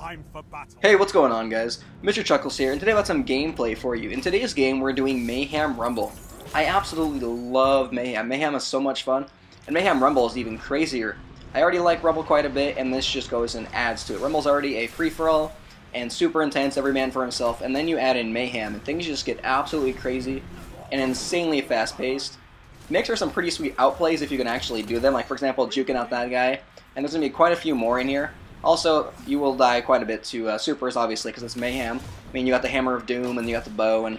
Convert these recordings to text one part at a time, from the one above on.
time for battle. Hey, what's going on, guys? Mr. Chuckles here, and today I've got some gameplay for you. In today's game, we're doing Mayhem Rumble. I absolutely love Mayhem. Mayhem is so much fun, and Mayhem Rumble is even crazier. I already like Rumble quite a bit, and this just goes and adds to it. Rumble's already a free-for-all, and super intense, every man for himself, and then you add in Mayhem, and things just get absolutely crazy and insanely fast-paced. Makes for some pretty sweet outplays if you can actually do them, like, for example, juking out that guy, and there's going to be quite a few more in here. Also, you will die quite a bit to supers, obviously, because it's Mayhem. I mean, you got the Hammer of Doom, and you got the bow, and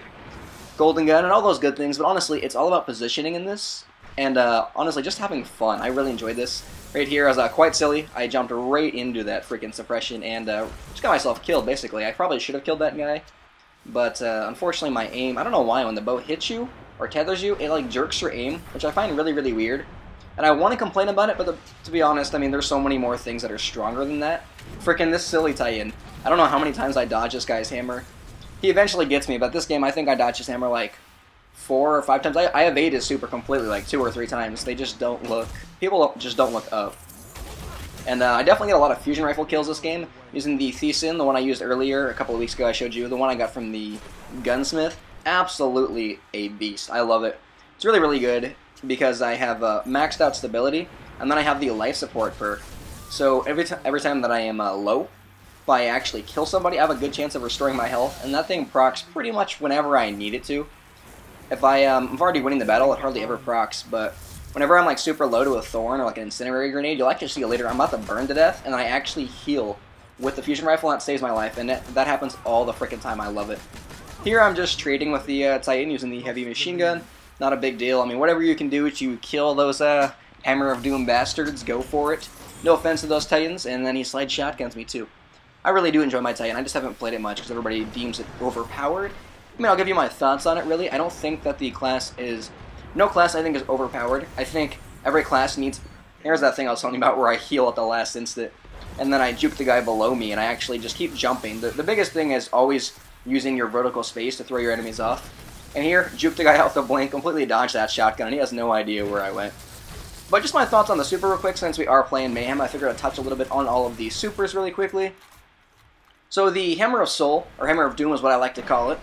Golden Gun, and all those good things, but honestly, it's all about positioning in this, and honestly, just having fun. I really enjoyed this. Right here, I was quite silly. I jumped right into that freaking suppression, and just got myself killed, basically. I probably should have killed that guy, but unfortunately, my aim, I don't know why, when the bow hits you, or tethers you, it like jerks your aim, which I find really, really weird. And I want to complain about it, but to be honest, I mean, there's so many more things that are stronger than that. Frickin' this silly Titan. I don't know how many times I dodge this guy's hammer. He eventually gets me, but this game, I think I dodged his hammer like 4 or 5 times. I evade his super completely like 2 or 3 times. They just don't look... People just don't look up. And I definitely get a lot of fusion rifle kills this game, using the Thesin, the one I used earlier, a couple of weeks ago I showed you, the one I got from the gunsmith. Absolutely a beast. I love it. It's really, really good, because I have maxed out stability, and then I have the life support perk. So every time that I am low, if I actually kill somebody, I have a good chance of restoring my health, and that thing procs pretty much whenever I need it to. If I'm already winning the battle, it hardly ever procs, but whenever I'm like super low to a thorn or like an incendiary grenade, you'll actually see it later. I'm about to burn to death, and then I actually heal with the fusion rifle, and it saves my life, and that happens all the frickin' time. I love it. Here I'm just trading with the Titan using the heavy machine gun. Not a big deal. I mean, whatever you can do to kill those Hammer of Doom bastards, go for it. No offense to those Titans, and then he slide shotguns me too. I really do enjoy my Titan. I just haven't played it much because everybody deems it overpowered. I mean, I'll give you my thoughts on it, really. I don't think that the class is... No class, I think, is overpowered. I think every class needs... Here's that thing I was talking about where I heal at the last instant, and then I juke the guy below me, and I actually just keep jumping. The biggest thing is always using your vertical space to throw your enemies off. And here, juke the guy out with a blink, completely dodged that shotgun, and he has no idea where I went. But just my thoughts on the super real quick, since we are playing Mayhem, I figured I'd touch a little bit on all of the supers really quickly. So the Hammer of Soul, or Hammer of Doom is what I like to call it.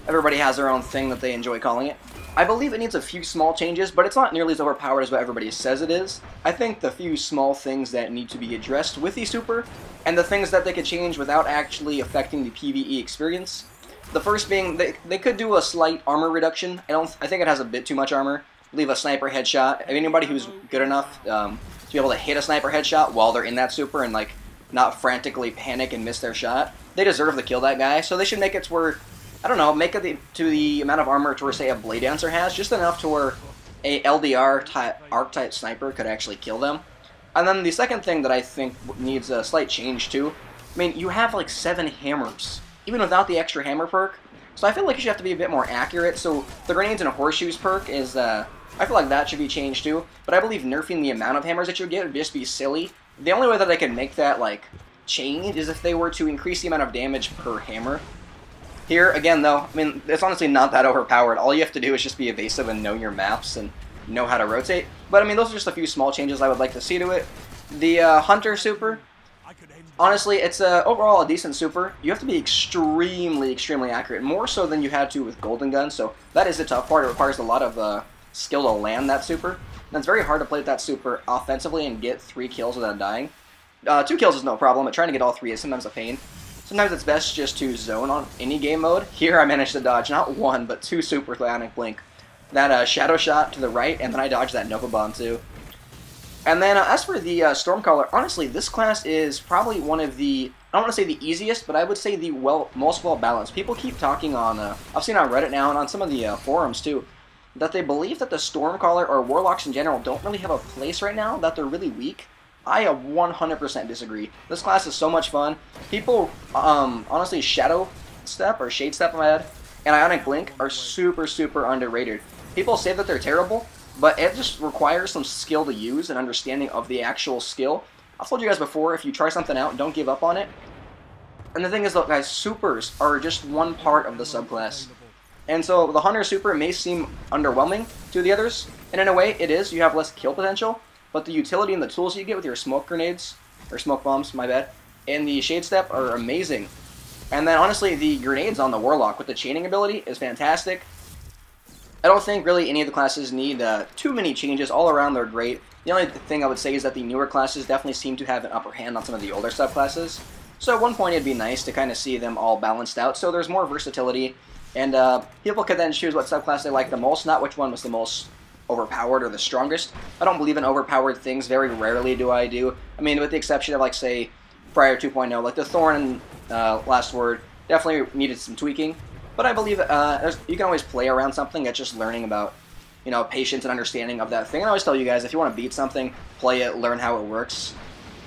Everybody has their own thing that they enjoy calling it. I believe it needs a few small changes, but it's not nearly as overpowered as what everybody says it is. I think the few small things that need to be addressed with the super, and the things that they could change without actually affecting the PvE experience. The first being, they could do a slight armor reduction. I think it has a bit too much armor. Leave a sniper headshot. Anybody who's good enough to be able to hit a sniper headshot while they're in that super and like not frantically panic and miss their shot, they deserve to kill that guy. So they should make it to where, I don't know, make it to the amount of armor to where, say, a Blade Dancer has, just enough to where a LDR type arc-type sniper could actually kill them. And then the second thing that I think needs a slight change too, I mean, you have like 7 hammers, even without the extra hammer perk. So I feel like you should have to be a bit more accurate. So the grenades and horseshoes perk is, I feel like that should be changed too. But I believe nerfing the amount of hammers that you get would just be silly. The only way that I can make that, like, change is if they were to increase the amount of damage per hammer. Here, again, though, I mean, it's honestly not that overpowered. All you have to do is just be evasive and know your maps and know how to rotate. But, I mean, those are just a few small changes I would like to see to it. The Hunter super... Honestly, it's overall a decent super. You have to be extremely, extremely accurate, more so than you had to with Golden Gun, so that is the tough part. It requires a lot of skill to land that super. And it's very hard to play with that super offensively and get 3 kills without dying. 2 kills is no problem, but trying to get all 3 is sometimes a pain. Sometimes it's best just to zone on any game mode. Here I managed to dodge not 1, but 2 super Ionic Blink. That Shadow Shot to the right, and then I dodged that Nova Bomb too. And then, as for the Stormcaller, honestly, this class is probably one of the, I don't want to say the easiest, but I would say the most well-balanced. People keep talking on, I've seen on Reddit now and on some of the forums too, that they believe that the Stormcaller or Warlocks in general don't really have a place right now, that they're really weak. I 100% disagree. This class is so much fun. People, honestly, Shadow Step, or Shade Step, and Ionic Blink are super, super underrated. People say that they're terrible, but it just requires some skill to use and understanding of the actual skill. I've told you guys before, if you try something out, don't give up on it. And the thing is, though, guys, supers are just one part of the subclass. And so the Hunter super may seem underwhelming to the others, and in a way it is. You have less kill potential, but the utility and the tools you get with your smoke grenades, or smoke bombs, my bad, and the Shade Step are amazing. And then honestly, the grenades on the Warlock with the chaining ability is fantastic. I don't think really any of the classes need too many changes. All around they're great. The only thing I would say is that the newer classes definitely seem to have an upper hand on some of the older subclasses. So at one point it'd be nice to kind of see them all balanced out, so there's more versatility, and people could then choose what subclass they like the most, not which one was the most overpowered or the strongest. I don't believe in overpowered things, very rarely do I do. I mean, with the exception of, like, say, prior 2.0, like the Thorn and Last Word definitely needed some tweaking, but I believe you can always play around something. It's just learning about, you know, patience and understanding of that thing. And I always tell you guys, if you want to beat something, play it, learn how it works.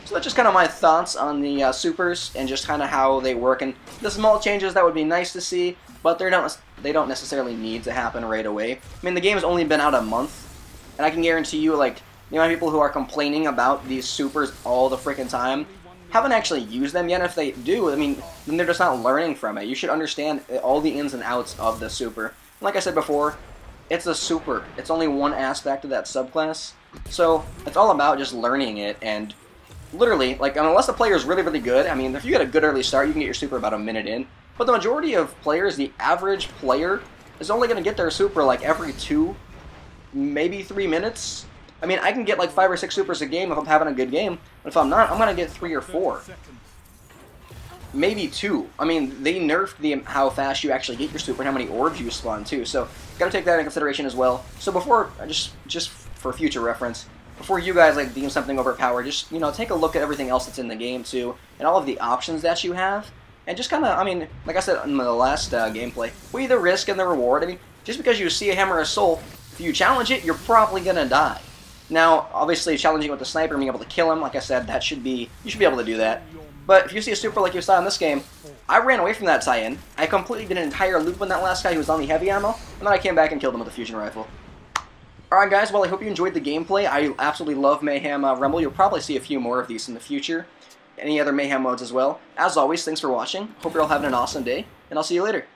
So that's just kind of my thoughts on the supers and just kind of how they work. And the small changes that would be nice to see, but they don't necessarily need to happen right away. I mean, the game has only been out a month, and I can guarantee you, like, the amount of people who are complaining about these supers all the freaking time haven't actually used them yet. If they do, I mean, then they're just not learning from it. You should understand all the ins and outs of the super. Like I said before, it's a super. It's only one aspect of that subclass. So it's all about just learning it, and literally, like, unless the player is really, really good, I mean, if you get a good early start, you can get your super about a minute in. But the majority of players, the average player, is only going to get their super like every 2, maybe 3 minutes. I mean, I can get like 5 or 6 supers a game if I'm having a good game, but if I'm not, I'm going to get 3 or 4. Maybe 2. I mean, they nerfed how fast you actually get your super and how many orbs you spawn too, so got to take that into consideration as well. So before, just for future reference, before you guys like deem something overpowered, just, you know, take a look at everything else that's in the game too, and all of the options that you have, and just kind of, I mean, like I said in the last gameplay, weigh the risk and the reward. I mean, just because you see a Hammer of Soul, if you challenge it, you're probably gonna die. Now, obviously, challenging with the sniper and being able to kill him, like I said, you should be able to do that. But if you see a super like you saw in this game, I ran away from that tie-in. I completely did an entire loop on that last guy who was on the heavy ammo, and then I came back and killed him with a fusion rifle. Alright guys, well, I hope you enjoyed the gameplay. I absolutely love Mayhem Rumble. You'll probably see a few more of these in the future. Any other Mayhem modes as well. As always, thanks for watching. Hope you're all having an awesome day, and I'll see you later.